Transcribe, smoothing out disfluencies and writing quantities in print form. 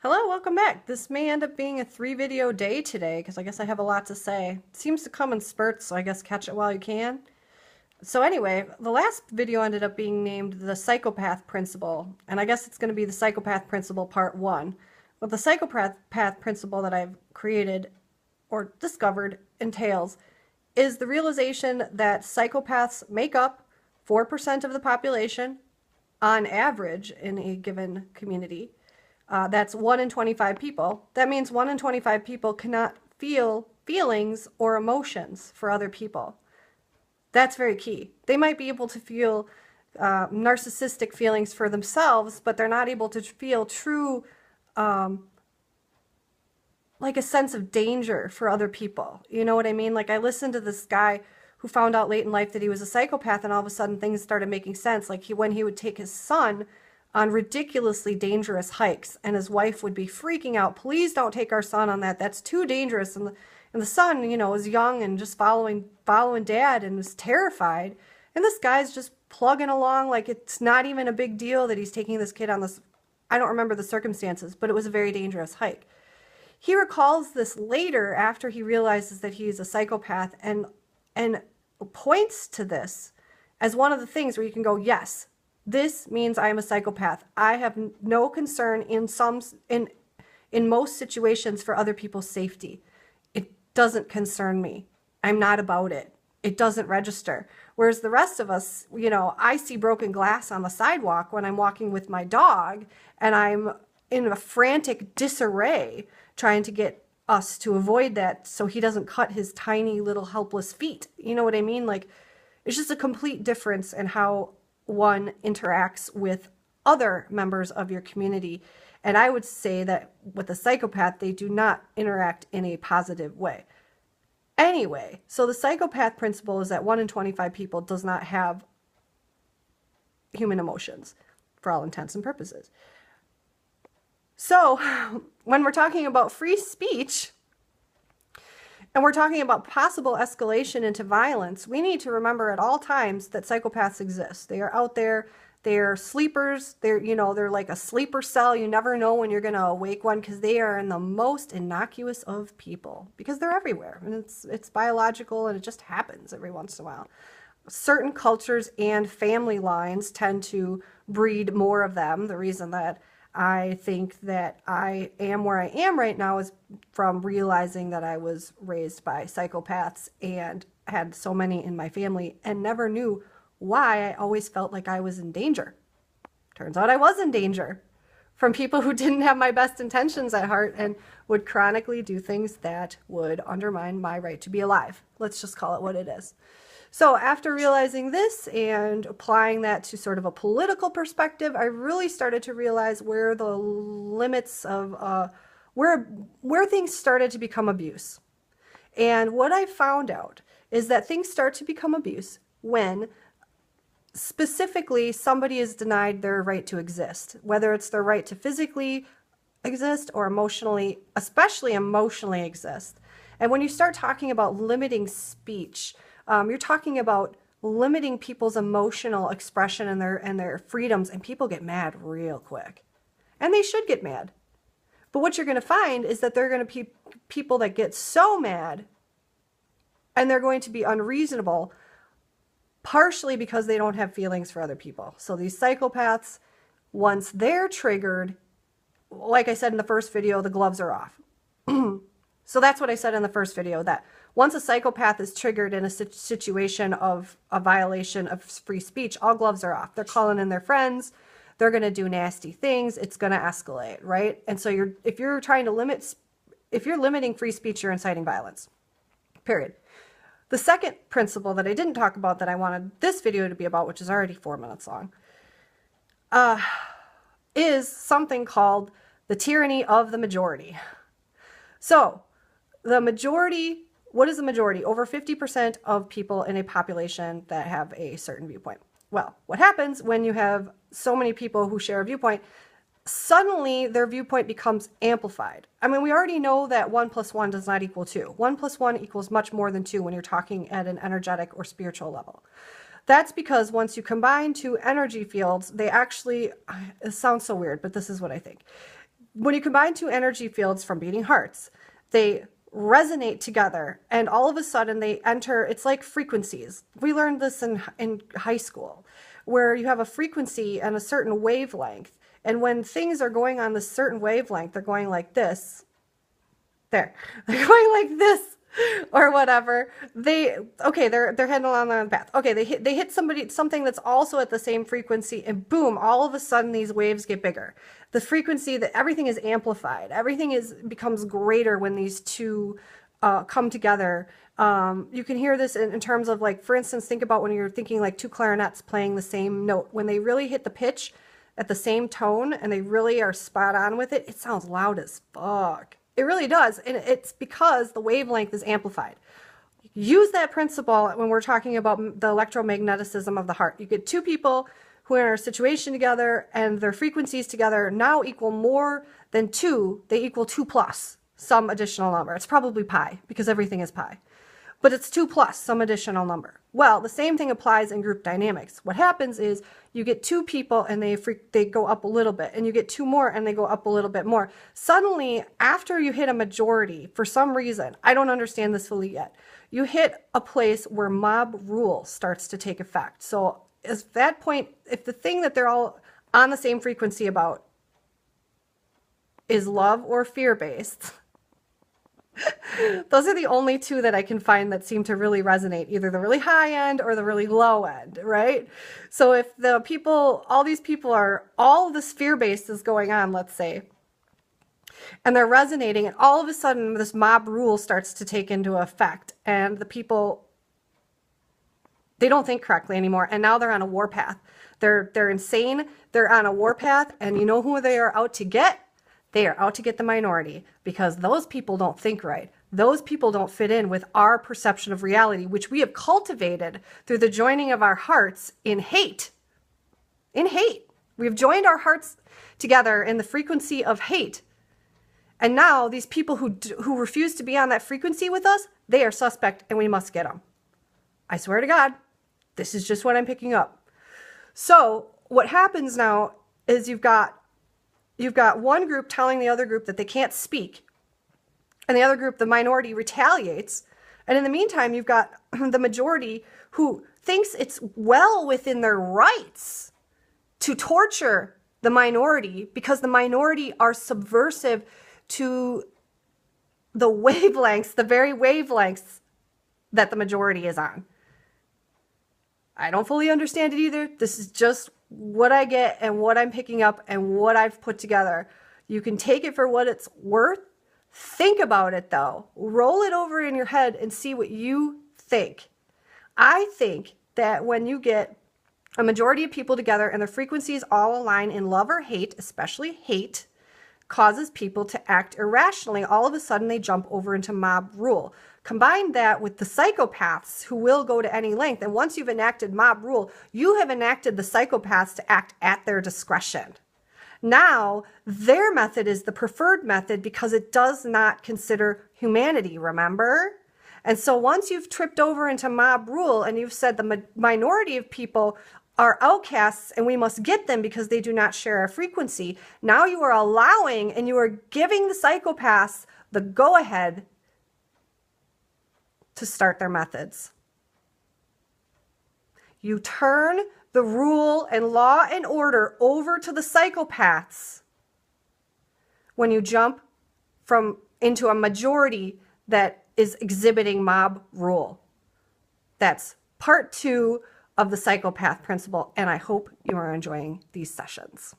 Hello, welcome back. This may end up being a 3-video day today because I guess I have a lot to say. It seems to come in spurts, so I guess catch it while you can. So anyway, the last video ended up being named the Psychopath Principle, and I guess it's going to be the Psychopath Principle Part 1. What the Psychopath Principle that I've created or discovered entails is the realization that psychopaths make up 4% of the population on average in a given community. That's 1 in 25 people. That means 1 in 25 people cannot feel feelings or emotions for other people. That's very key. They might be able to feel narcissistic feelings for themselves, but they're not able to feel true, like a sense of danger for other people. You know what I mean? Like, I listened to this guy who found out late in life that he was a psychopath, and all of a sudden things started making sense. Like, when he would take his son on ridiculously dangerous hikes, and his wife would be freaking out, please don't take our son on that, that's too dangerous. And the son, you know, was young and just following dad and was terrified. And this guy's just plugging along like it's not even a big deal that he's taking this kid on this, I don't remember the circumstances, but it was a very dangerous hike. He recalls this later after he realizes that he's a psychopath and points to this as one of the things where you can go, yes, this means I am a psychopath. I have no concern in most situations for other people's safety. It doesn't concern me. I'm not about it. It doesn't register. Whereas the rest of us, you know, I see broken glass on the sidewalk when I'm walking with my dog, and I'm in a frantic disarray trying to get us to avoid that so he doesn't cut his tiny little helpless feet. You know what I mean? Like, it's just a complete difference in how one interacts with other members of your community. And I would say that with a psychopath, they do not interact in a positive way. Anyway, so the psychopath principle is that 1 in 25 people does not have human emotions for all intents and purposes. So when we're talking about free speech, and we're talking about possible escalation into violence, we need to remember at all times that psychopaths exist. They are out there. They're sleepers. They're like a sleeper cell. You never know when you're going to awake one because they are in the most innocuous of people because they're everywhere. And it's biological and it just happens every once in a while. Certain cultures and family lines tend to breed more of them. The reason that I think that I am where I am right now is from realizing that I was raised by psychopaths and had so many in my family and never knew why I always felt like I was in danger. Turns out I was in danger from people who didn't have my best intentions at heart and would chronically do things that would undermine my right to be alive. Let's just call it what it is. So after realizing this and applying that to sort of a political perspective, I really started to realize where the limits of where things started to become abuse. And what I found out is that things start to become abuse when specifically somebody is denied their right to exist, whether it's their right to physically exist or emotionally, especially emotionally exist. And when you start talking about limiting speech, you're talking about limiting people's emotional expression and their freedoms, and people get mad real quick. And they should get mad. But what you're going to find is that there are going to be people that get so mad and they're going to be unreasonable, partially because they don't have feelings for other people. So these psychopaths, once they're triggered, like I said in the first video, the gloves are off. So that's what I said in the first video, that once a psychopath is triggered in a situation of a violation of free speech, all gloves are off. They're calling in their friends. They're going to do nasty things. It's going to escalate, right? And so if you're limiting free speech, you're inciting violence, period. The second principle that I didn't talk about that I wanted this video to be about, which is already 4 minutes long, is something called the tyranny of the majority. So the majority, what is the majority? Over 50% of people in a population that have a certain viewpoint. Well, what happens when you have so many people who share a viewpoint? Suddenly their viewpoint becomes amplified. I mean, we already know that 1 + 1 does not equal 2. 1 + 1 equals much more than 2 when you're talking at an energetic or spiritual level. That's because once you combine two energy fields, they actually, it sounds so weird, but this is what I think. when you combine two energy fields from beating hearts, they resonate together, and all of a sudden they enter, it's like frequencies. We learned this in high school, where you have a frequency and a certain wavelength. And when things are going on this certain wavelength, they're going like this. There. They're going like this or whatever. They're heading along the path. Okay, they hit something that's also at the same frequency, and boom, all of a sudden these waves get bigger. The frequency, that everything is amplified. Everything becomes greater when these two come together. You can hear this in terms of, like, for instance, think about when you're thinking like two clarinets playing the same note. When they really hit the pitch at the same tone and they really are spot on with it, it sounds loud as fuck. It really does. And it's because the wavelength is amplified. Use that principle when we're talking about the electromagnetism of the heart. You get two people who are in a situation together and their frequencies together now equal more than 2. They equal 2 plus some additional number. It's probably pi, because everything is pi. But it's 2 plus some additional number. Well, the same thing applies in group dynamics. What happens is you get two people and they go up a little bit, and you get two more and they go up a little bit more. Suddenly, after you hit a majority, for some reason, I don't understand this fully yet, you hit a place where mob rule starts to take effect. So at that point, if the thing that they're all on the same frequency about is love or fear-based, those are the only two that I can find that seem to really resonate, either the really high end or the really low end, right? So if the people, all these people are, all of this fear-based is going on, let's say, and they're resonating, and all of a sudden this mob rule starts to take into effect, and the people, they don't think correctly anymore, and now they're on a warpath. They're insane, they're on a warpath, and you know who they are out to get? They are out to get the minority, because those people don't think right. Those people don't fit in with our perception of reality, which we have cultivated through the joining of our hearts in hate. In hate. We've joined our hearts together in the frequency of hate. And now these people who refuse to be on that frequency with us, they are suspect, and we must get them. I swear to God, this is just what I'm picking up. So what happens now is you've got one group telling the other group that they can't speak, and the other group, the minority, retaliates. And in the meantime, you've got the majority who thinks it's well within their rights to torture the minority, because the minority are subversive to the wavelengths, the very wavelengths that the majority is on. I don't fully understand it either. This is just what I get and what I'm picking up and what I've put together. You can take it for what it's worth. Think about it, though. Roll it over in your head and see what you think. I think that when you get a majority of people together and their frequencies all align in love or hate, especially hate, causes people to act irrationally. All of a sudden, they jump over into mob rule. Combine that with the psychopaths who will go to any length. And once you've enacted mob rule, you have enacted the psychopaths to act at their discretion. Now, their method is the preferred method because it does not consider humanity, remember? And so once you've tripped over into mob rule and you've said the minority of people are outcasts and we must get them because they do not share our frequency, now you are allowing and you are giving the psychopaths the go-ahead to start their methods. You turn the rule and law and order over to the psychopaths when you jump into a majority that is exhibiting mob rule. That's part 2 of the psychopath principle, and I hope you are enjoying these sessions.